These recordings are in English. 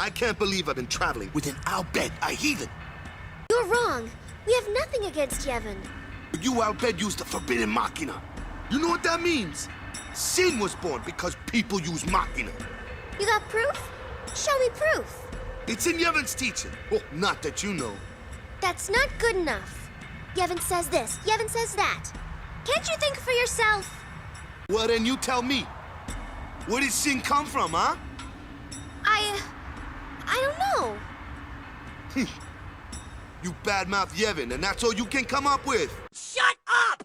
I can't believe I've been traveling with an Al-Bhed, a heathen. You're wrong. We have nothing against Yevon. You Al-Bhed used the forbidden machina. You know what that means? Sin was born because people use machina. You got proof? Show me proof. It's in Yevon's teaching. Well, not that you know. That's not good enough. Yevon says this, Yevon says that. Can't you think for yourself? Well, then you tell me. Where did sin come from, huh? I don't know. You badmouth Yevon, and that's all you can come up with. Shut up!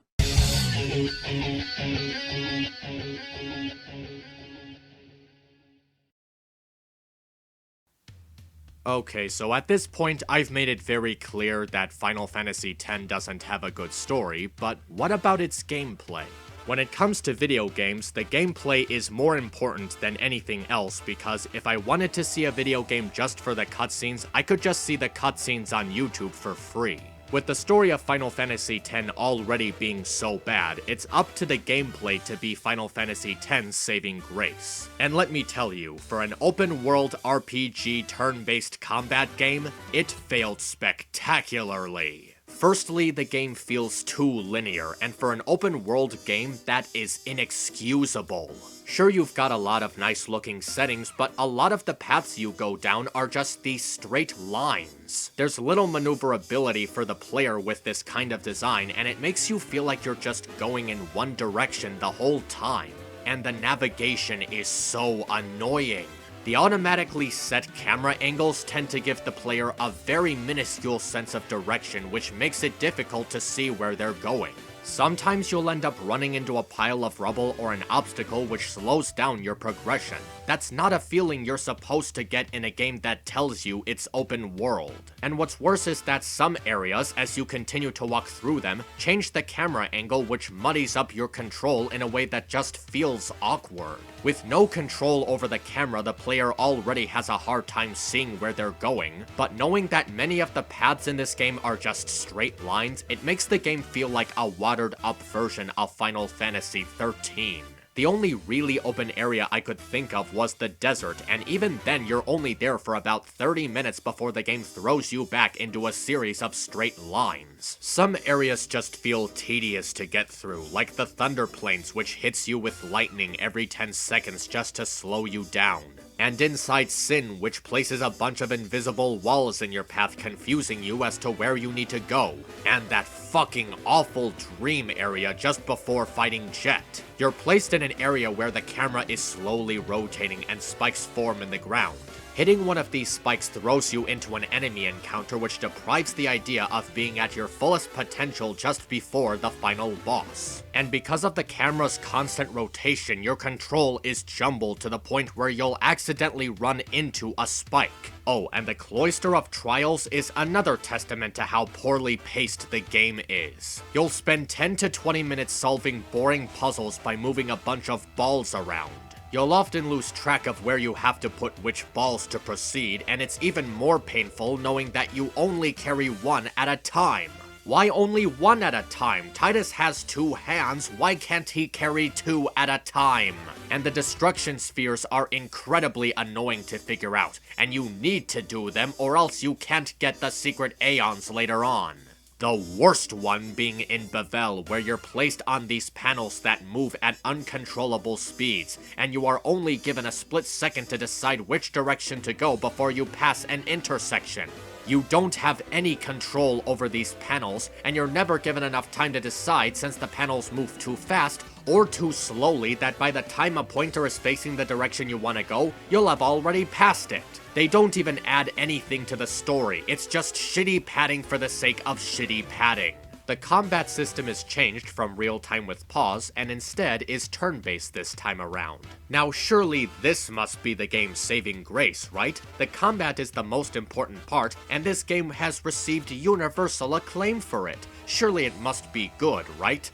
Okay, so at this point, I've made it very clear that Final Fantasy X doesn't have a good story, but what about its gameplay? When it comes to video games, the gameplay is more important than anything else because if I wanted to see a video game just for the cutscenes, I could just see the cutscenes on YouTube for free. With the story of Final Fantasy X already being so bad, it's up to the gameplay to be Final Fantasy X's saving grace. And let me tell you, for an open-world RPG turn-based combat game, it failed spectacularly. Firstly, the game feels too linear, and for an open-world game, that is inexcusable. Sure, you've got a lot of nice-looking settings, but a lot of the paths you go down are just these straight lines. There's little maneuverability for the player with this kind of design, and it makes you feel like you're just going in one direction the whole time. And the navigation is so annoying. The automatically set camera angles tend to give the player a very minuscule sense of direction, which makes it difficult to see where they're going. Sometimes you'll end up running into a pile of rubble or an obstacle which slows down your progression. That's not a feeling you're supposed to get in a game that tells you it's open world. And what's worse is that some areas, as you continue to walk through them, change the camera angle which muddies up your control in a way that just feels awkward. With no control over the camera, the player already has a hard time seeing where they're going, but knowing that many of the paths in this game are just straight lines, it makes the game feel like a watered-up version of Final Fantasy XIII. The only really open area I could think of was the desert, and even then you're only there for about 30 minutes before the game throws you back into a series of straight lines. Some areas just feel tedious to get through, like the Thunder Plains, which hits you with lightning every 10 seconds just to slow you down. And inside Sin, which places a bunch of invisible walls in your path, confusing you as to where you need to go. And that fucking awful dream area just before fighting Jet. You're placed in an area where the camera is slowly rotating and spikes form in the ground. Hitting one of these spikes throws you into an enemy encounter which deprives the idea of being at your fullest potential just before the final boss. And because of the camera's constant rotation, your control is jumbled to the point where you'll accidentally run into a spike. Oh, and the Cloister of Trials is another testament to how poorly paced the game is. You'll spend 10 to 20 minutes solving boring puzzles by moving a bunch of balls around. You'll often lose track of where you have to put which balls to proceed, and it's even more painful knowing that you only carry one at a time. Why only one at a time? Tidus has 2 hands, why can't he carry 2 at a time? And the destruction spheres are incredibly annoying to figure out, and you need to do them or else you can't get the secret Aeons later on. The worst one being in Bevel, where you're placed on these panels that move at uncontrollable speeds, and you are only given a split second to decide which direction to go before you pass an intersection. You don't have any control over these panels, and you're never given enough time to decide since the panels move too fast or too slowly that by the time a pointer is facing the direction you want to go, you'll have already passed it. They don't even add anything to the story, it's just shitty padding for the sake of shitty padding. The combat system is changed from real-time with pause, and instead is turn-based this time around. Now surely this must be the game's saving grace, right? The combat is the most important part, and this game has received universal acclaim for it. Surely it must be good, right?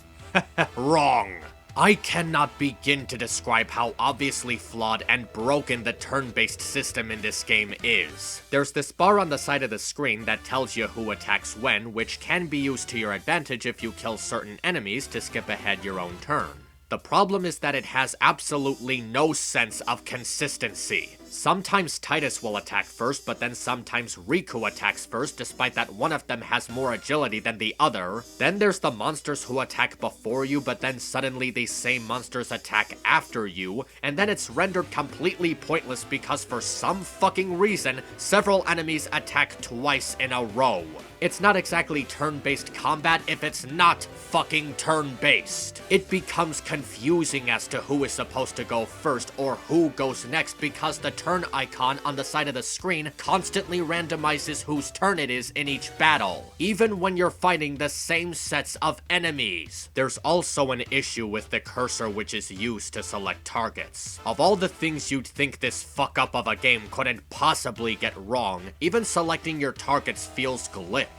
Wrong! I cannot begin to describe how obviously flawed and broken the turn-based system in this game is. There's this bar on the side of the screen that tells you who attacks when, which can be used to your advantage if you kill certain enemies to skip ahead your own turn. The problem is that it has absolutely no sense of consistency. Sometimes Titus will attack first, but then sometimes Riku attacks first, despite that one of them has more agility than the other. Then there's the monsters who attack before you, but then suddenly these same monsters attack after you, and then it's rendered completely pointless because for some fucking reason, several enemies attack twice in a row. It's not exactly turn-based combat if it's not fucking turn-based. It becomes confusing as to who is supposed to go first or who goes next because the turn icon on the side of the screen constantly randomizes whose turn it is in each battle, even when you're fighting the same sets of enemies. There's also an issue with the cursor which is used to select targets. Of all the things you'd think this fuck-up of a game couldn't possibly get wrong, even selecting your targets feels glitched.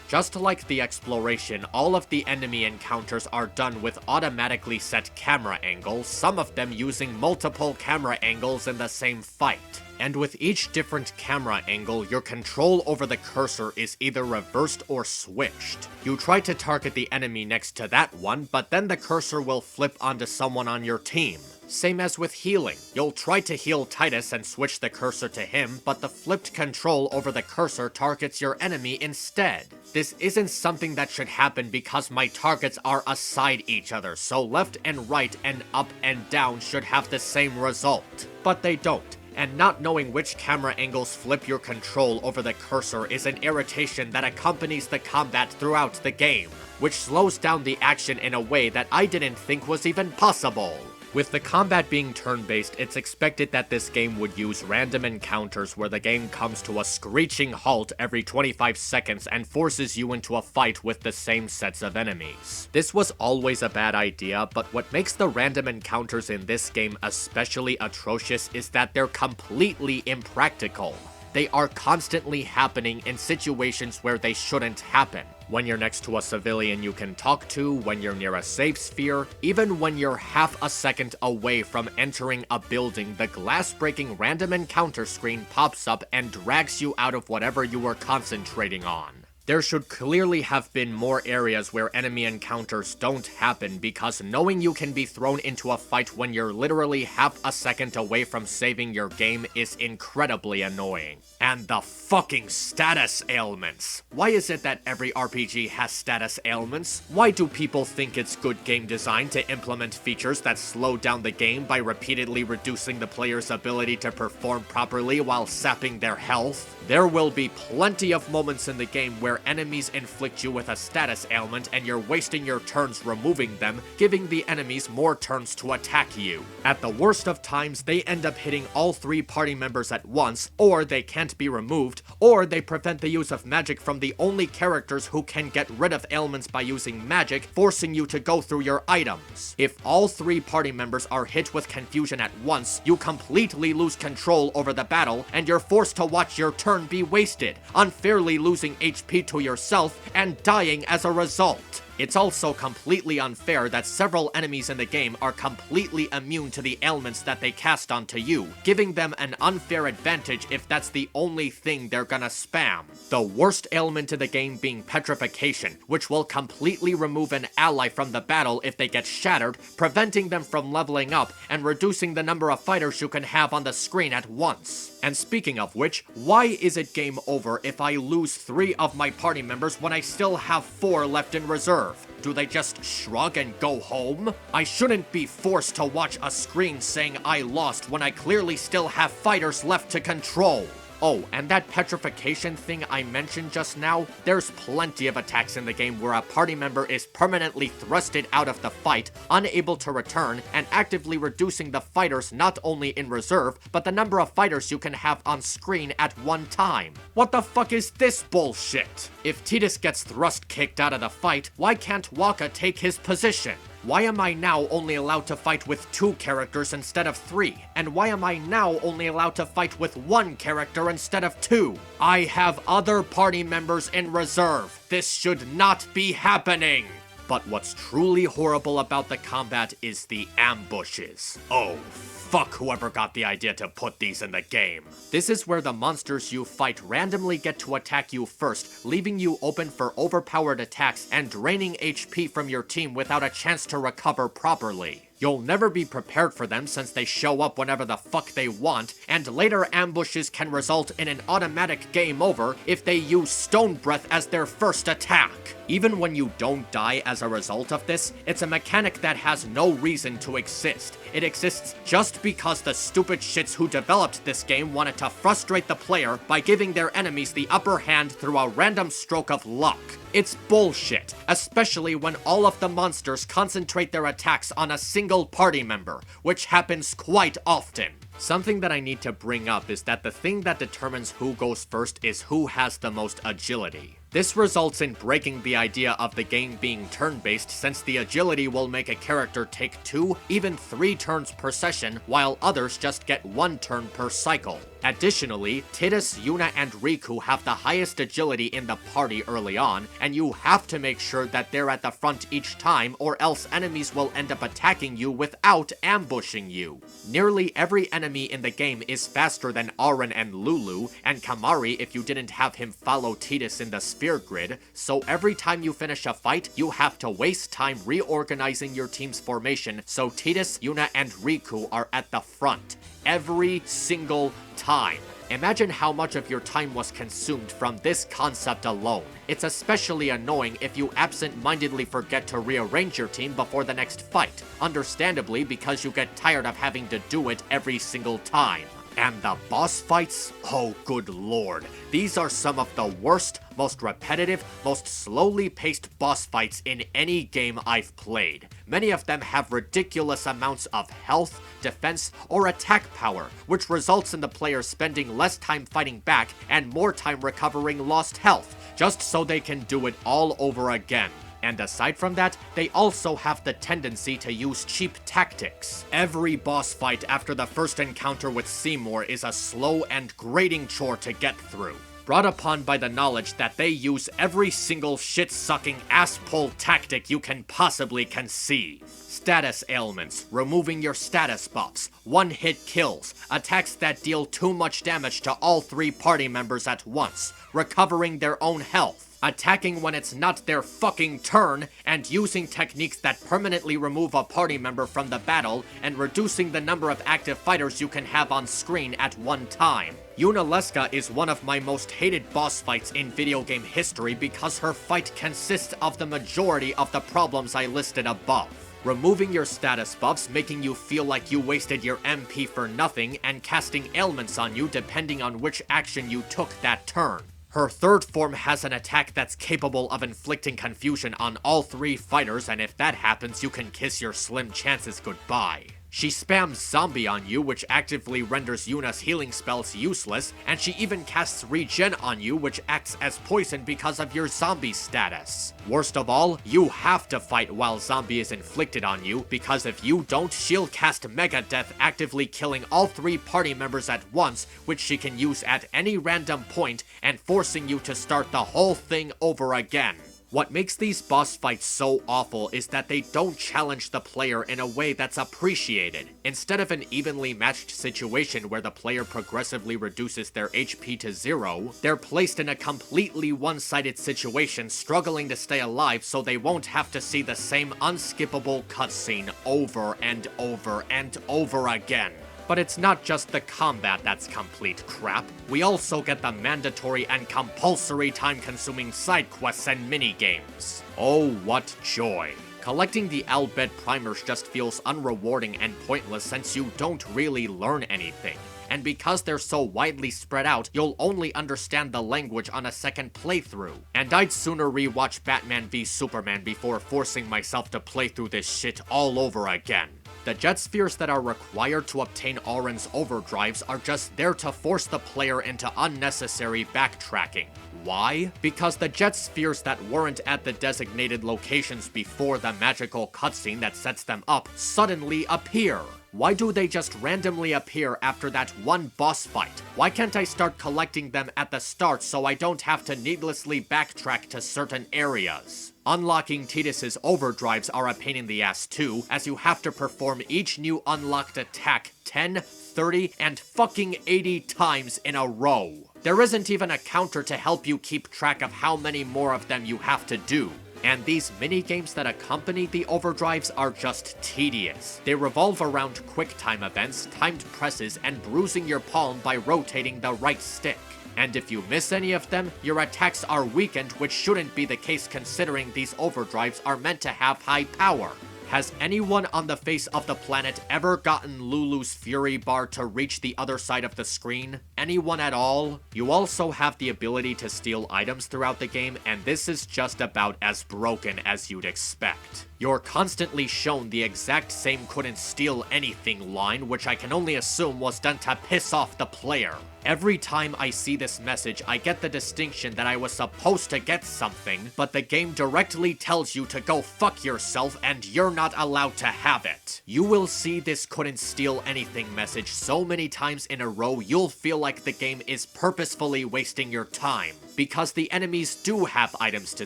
Just like the exploration, all of the enemy encounters are done with automatically set camera angles, some of them using multiple camera angles in the same fight. And with each different camera angle, your control over the cursor is either reversed or switched. You try to target the enemy next to that one, but then the cursor will flip onto someone on your team. Same as with healing. You'll try to heal Titus and switch the cursor to him, but the flipped control over the cursor targets your enemy instead. This isn't something that should happen because my targets are aside each other, so left and right and up and down should have the same result. But they don't. And not knowing which camera angles flip your control over the cursor is an irritation that accompanies the combat throughout the game, which slows down the action in a way that I didn't think was even possible. With the combat being turn-based, it's expected that this game would use random encounters where the game comes to a screeching halt every 25 seconds and forces you into a fight with the same sets of enemies. This was always a bad idea, but what makes the random encounters in this game especially atrocious is that they're completely impractical. They are constantly happening in situations where they shouldn't happen. When you're next to a civilian you can talk to, when you're near a safe sphere, even when you're half a second away from entering a building, the glass-breaking random encounter screen pops up and drags you out of whatever you were concentrating on. There should clearly have been more areas where enemy encounters don't happen because knowing you can be thrown into a fight when you're literally half a second away from saving your game is incredibly annoying. And the fucking status ailments. Why is it that every RPG has status ailments? Why do people think it's good game design to implement features that slow down the game by repeatedly reducing the player's ability to perform properly while sapping their health? There will be plenty of moments in the game where enemies inflict you with a status ailment and you're wasting your turns removing them, giving the enemies more turns to attack you. At the worst of times, they end up hitting all 3 party members at once, or they can't be removed, or they prevent the use of magic from the only characters who can get rid of ailments by using magic, forcing you to go through your items. If all 3 party members are hit with confusion at once, you completely lose control over the battle, and you're forced to watch your turn be wasted, unfairly losing HP to yourself and dying as a result. It's also completely unfair that several enemies in the game are completely immune to the ailments that they cast onto you, giving them an unfair advantage if that's the only thing they're gonna spam. The worst ailment in the game being petrification, which will completely remove an ally from the battle if they get shattered, preventing them from leveling up and reducing the number of fighters you can have on the screen at once. And speaking of which, why is it game over if I lose 3 of my party members when I still have 4 left in reserve? Do they just shrug and go home? I shouldn't be forced to watch a screen saying I lost when I clearly still have fighters left to control. Oh, and that petrification thing I mentioned just now, there's plenty of attacks in the game where a party member is permanently thrusted out of the fight, unable to return, and actively reducing the fighters not only in reserve, but the number of fighters you can have on screen at one time. What the fuck is this bullshit? If Titus gets thrust kicked out of the fight, why can't Waka take his position? Why am I now only allowed to fight with 2 characters instead of 3? And why am I now only allowed to fight with 1 character instead of 2? I have other party members in reserve. This should not be happening. But what's truly horrible about the combat is the ambushes. Oh, fuck whoever got the idea to put these in the game. This is where the monsters you fight randomly get to attack you first, leaving you open for overpowered attacks and draining HP from your team without a chance to recover properly. You'll never be prepared for them since they show up whenever the fuck they want, and later ambushes can result in an automatic game over if they use Stone Breath as their first attack. Even when you don't die as a result of this, it's a mechanic that has no reason to exist. It exists just because the stupid shits who developed this game wanted to frustrate the player by giving their enemies the upper hand through a random stroke of luck. It's bullshit, especially when all of the monsters concentrate their attacks on a single party member, which happens quite often. Something that I need to bring up is that the thing that determines who goes first is who has the most agility. This results in breaking the idea of the game being turn-based, since the agility will make a character take 2, even 3 turns per session, while others just get 1 turn per cycle. Additionally, Tidus, Yuna, and Riku have the highest agility in the party early on, and you have to make sure that they're at the front each time, or else enemies will end up attacking you without ambushing you. Nearly every enemy in the game is faster than Auron and Lulu, and Kamari if you didn't have him follow Tidus in the sphere grid, so every time you finish a fight, you have to waste time reorganizing your team's formation so Tidus, Yuna, and Riku are at the front. Every single time. Imagine how much of your time was consumed from this concept alone. It's especially annoying if you absent-mindedly forget to rearrange your team before the next fight, understandably because you get tired of having to do it every single time. And the boss fights? Oh good lord. These are some of the worst, most repetitive, most slowly paced boss fights in any game I've played. Many of them have ridiculous amounts of health, defense, or attack power, which results in the player spending less time fighting back and more time recovering lost health, just so they can do it all over again. And aside from that, they also have the tendency to use cheap tactics. Every boss fight after the first encounter with Seymour is a slow and grating chore to get through, brought upon by the knowledge that they use every single shit-sucking ass-pull tactic you can possibly conceive. Status ailments, removing your status buffs, one-hit kills, attacks that deal too much damage to all 3 party members at once, recovering their own health, attacking when it's not their fucking turn, and using techniques that permanently remove a party member from the battle, and reducing the number of active fighters you can have on screen at one time. Yunalesca is one of my most hated boss fights in video game history because her fight consists of the majority of the problems I listed above. Removing your status buffs, making you feel like you wasted your MP for nothing, and casting ailments on you depending on which action you took that turn. Her third form has an attack that's capable of inflicting confusion on all 3 fighters, and if that happens, you can kiss your slim chances goodbye. She spams Zombie on you, which actively renders Yuna's healing spells useless, and she even casts Regen on you, which acts as poison because of your zombie status. Worst of all, you have to fight while Zombie is inflicted on you, because if you don't, she'll cast Mega Death, actively killing all 3 party members at once, which she can use at any random point, and forcing you to start the whole thing over again. What makes these boss fights so awful is that they don't challenge the player in a way that's appreciated. Instead of an evenly matched situation where the player progressively reduces their HP to 0, they're placed in a completely one-sided situation struggling to stay alive so they won't have to see the same unskippable cutscene over and over and over again. But it's not just the combat that's complete crap. We also get the mandatory and compulsory time-consuming side quests and minigames. Oh, what joy. Collecting the Albed primers just feels unrewarding and pointless since you don't really learn anything. And because they're so widely spread out, you'll only understand the language on a second playthrough. And I'd sooner rewatch Batman v Superman before forcing myself to play through this shit all over again. The jet spheres that are required to obtain Auron's overdrives are just there to force the player into unnecessary backtracking. Why? Because the jet spheres that weren't at the designated locations before the magical cutscene that sets them up suddenly appear. Why do they just randomly appear after that one boss fight? Why can't I start collecting them at the start so I don't have to needlessly backtrack to certain areas? Unlocking Tidus's overdrives are a pain in the ass too, as you have to perform each new unlocked attack 10, 30, and fucking 80 times in a row. There isn't even a counter to help you keep track of how many more of them you have to do. And these mini-games that accompany the overdrives are just tedious. They revolve around quick time events, timed presses, and bruising your palm by rotating the right stick. And if you miss any of them, your attacks are weakened, which shouldn't be the case considering these overdrives are meant to have high power. Has anyone on the face of the planet ever gotten Lulu's Fury Bar to reach the other side of the screen? Anyone at all? You also have the ability to steal items throughout the game, and this is just about as broken as you'd expect. You're constantly shown the exact same couldn't steal anything line, which I can only assume was done to piss off the player. Every time I see this message, I get the distinction that I was supposed to get something, but the game directly tells you to go fuck yourself and you're not allowed to have it. You will see this couldn't steal anything message so many times in a row, you'll feel like the game is purposefully wasting your time. Because the enemies do have items to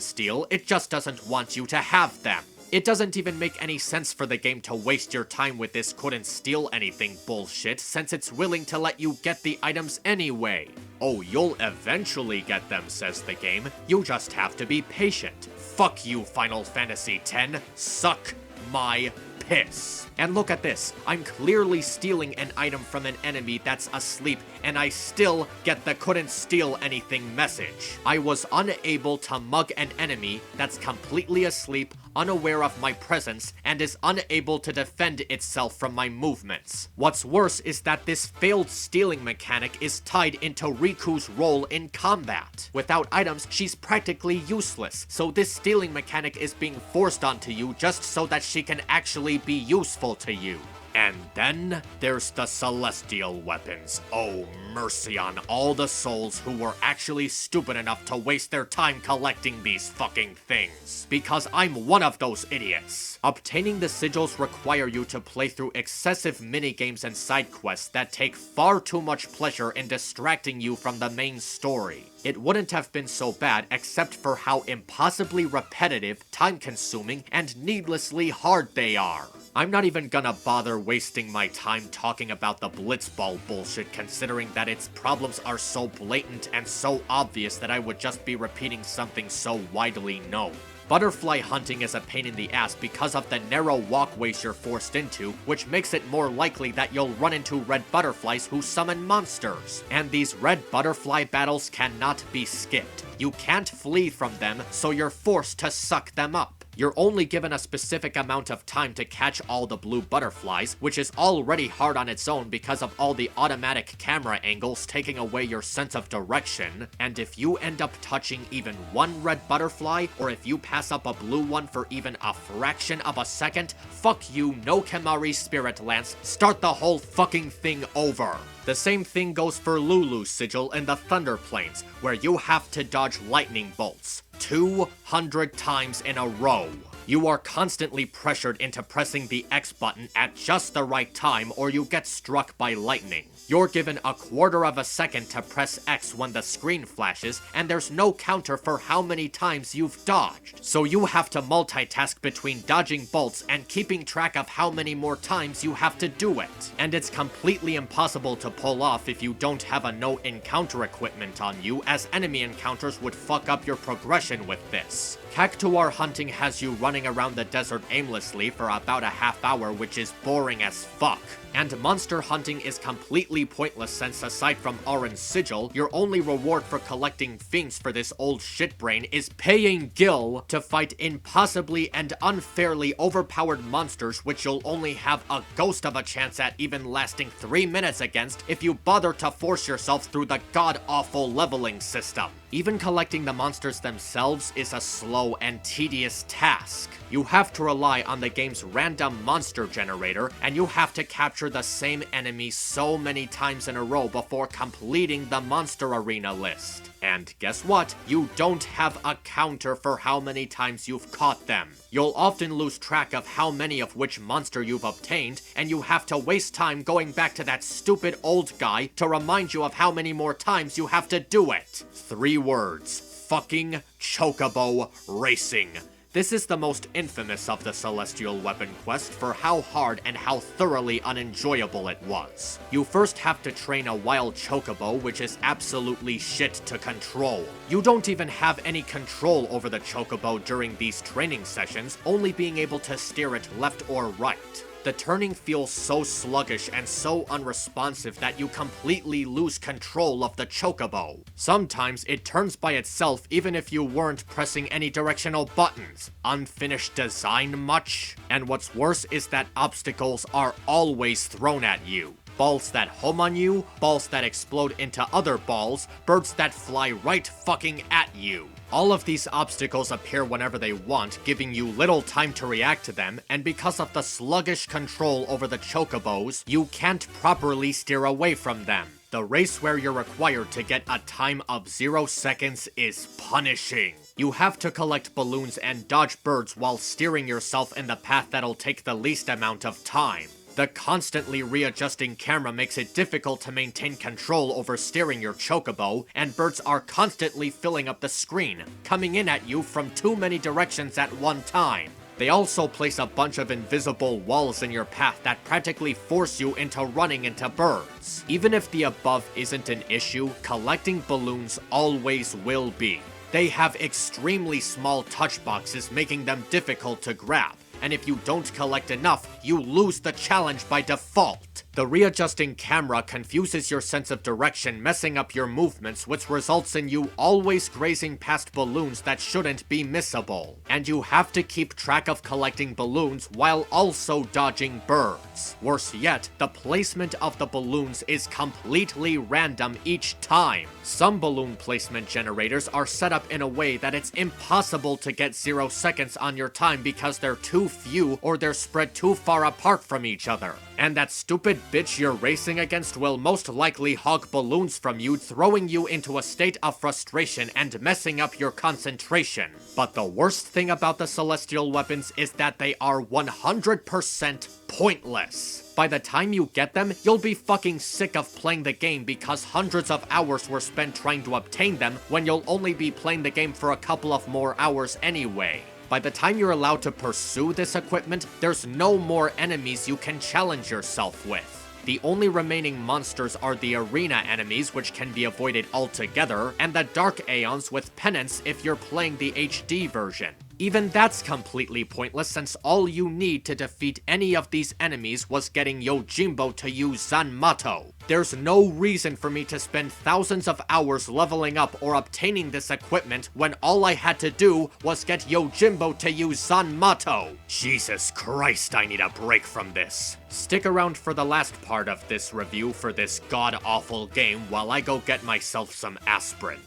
steal, it just doesn't want you to have them. It doesn't even make any sense for the game to waste your time with this couldn't steal anything bullshit, since it's willing to let you get the items anyway. Oh, you'll eventually get them, says the game. You just have to be patient. Fuck you, Final Fantasy X. Suck my piss. And look at this. I'm clearly stealing an item from an enemy that's asleep, and I still get the couldn't steal anything message. I was unable to mug an enemy that's completely asleep, unaware of my presence, and is unable to defend itself from my movements. What's worse is that this failed stealing mechanic is tied into Riku's role in combat. Without items, she's practically useless, so this stealing mechanic is being forced onto you just so that she can actually be useful to you. And then there's the celestial weapons. Oh, mercy on all the souls who were actually stupid enough to waste their time collecting these fucking things. Because I'm one of those idiots. Obtaining the sigils require you to play through excessive minigames and side quests that take far too much pleasure in distracting you from the main story. It wouldn't have been so bad except for how impossibly repetitive, time-consuming, and needlessly hard they are. I'm not even gonna bother wasting my time talking about the Blitzball bullshit, considering that its problems are so blatant and so obvious that I would just be repeating something so widely known. Butterfly hunting is a pain in the ass because of the narrow walkways you're forced into, which makes it more likely that you'll run into red butterflies who summon monsters. And these red butterfly battles cannot be skipped. You can't flee from them, so you're forced to suck them up. You're only given a specific amount of time to catch all the blue butterflies, which is already hard on its own because of all the automatic camera angles taking away your sense of direction, and if you end up touching even one red butterfly, or if you pass up a blue one for even a fraction of a second, fuck you, no Kemari Spirit Lance, start the whole fucking thing over. The same thing goes for Lulu's sigil in the Thunder Plains, where you have to dodge lightning bolts 200 times in a row. You are constantly pressured into pressing the X button at just the right time or you get struck by lightning. You're given a quarter of a second to press X when the screen flashes, and there's no counter for how many times you've dodged. So you have to multitask between dodging bolts and keeping track of how many more times you have to do it. And it's completely impossible to pull off if you don't have a no encounter equipment on you, as enemy encounters would fuck up your progression with this. Cactuar hunting has you running around the desert aimlessly for about a half hour, which is boring as fuck. And monster hunting is completely pointless since aside from Auron's sigil, your only reward for collecting fiends for this old shitbrain is paying Gil to fight impossibly and unfairly overpowered monsters which you'll only have a ghost of a chance at even lasting 3 minutes against if you bother to force yourself through the god-awful leveling system. Even collecting the monsters themselves is a slow and tedious task. You have to rely on the game's random monster generator, and you have to capture the same enemy so many times in a row before completing the monster arena list. And guess what? You don't have a counter for how many times you've caught them. You'll often lose track of how many of which monster you've obtained, and you have to waste time going back to that stupid old guy to remind you of how many more times you have to do it. 3 words. Fucking Chocobo Racing. This is the most infamous of the Celestial Weapon Quest for how hard and how thoroughly unenjoyable it was. You first have to train a wild chocobo, which is absolutely shit to control. You don't even have any control over the chocobo during these training sessions, only being able to steer it left or right. The turning feels so sluggish and so unresponsive that you completely lose control of the chocobo. Sometimes it turns by itself even if you weren't pressing any directional buttons. Unfinished design much? And what's worse is that obstacles are always thrown at you. Balls that home on you, balls that explode into other balls, birds that fly right fucking at you. All of these obstacles appear whenever they want, giving you little time to react to them, and because of the sluggish control over the chocobos, you can't properly steer away from them. The race where you're required to get a time of 0 seconds is punishing. You have to collect balloons and dodge birds while steering yourself in the path that'll take the least amount of time. The constantly readjusting camera makes it difficult to maintain control over steering your chocobo, and birds are constantly filling up the screen, coming in at you from too many directions at one time. They also place a bunch of invisible walls in your path that practically force you into running into birds. Even if the above isn't an issue, collecting balloons always will be. They have extremely small touch boxes, making them difficult to grab. And if you don't collect enough, you lose the challenge by default. The readjusting camera confuses your sense of direction, messing up your movements, which results in you always grazing past balloons that shouldn't be missable. And you have to keep track of collecting balloons while also dodging birds. Worse yet, the placement of the balloons is completely random each time. Some balloon placement generators are set up in a way that it's impossible to get 0 seconds on your time because they're too few or they're spread too far apart from each other. And that stupid bitch you're racing against will most likely hog balloons from you, throwing you into a state of frustration and messing up your concentration. But the worst thing about the Celestial Weapons is that they are 100% pointless. By the time you get them, you'll be fucking sick of playing the game because hundreds of hours were spent trying to obtain them when you'll only be playing the game for a couple of more hours anyway. By the time you're allowed to pursue this equipment, there's no more enemies you can challenge yourself with. The only remaining monsters are the arena enemies, which can be avoided altogether, and the Dark Aeons with penance if you're playing the HD version. Even that's completely pointless since all you need to defeat any of these enemies was getting Yojimbo to use Zanmato. There's no reason for me to spend thousands of hours leveling up or obtaining this equipment when all I had to do was get Yojimbo to use Zanmato. Jesus Christ, I need a break from this. Stick around for the last part of this review for this god-awful game while I go get myself some aspirin.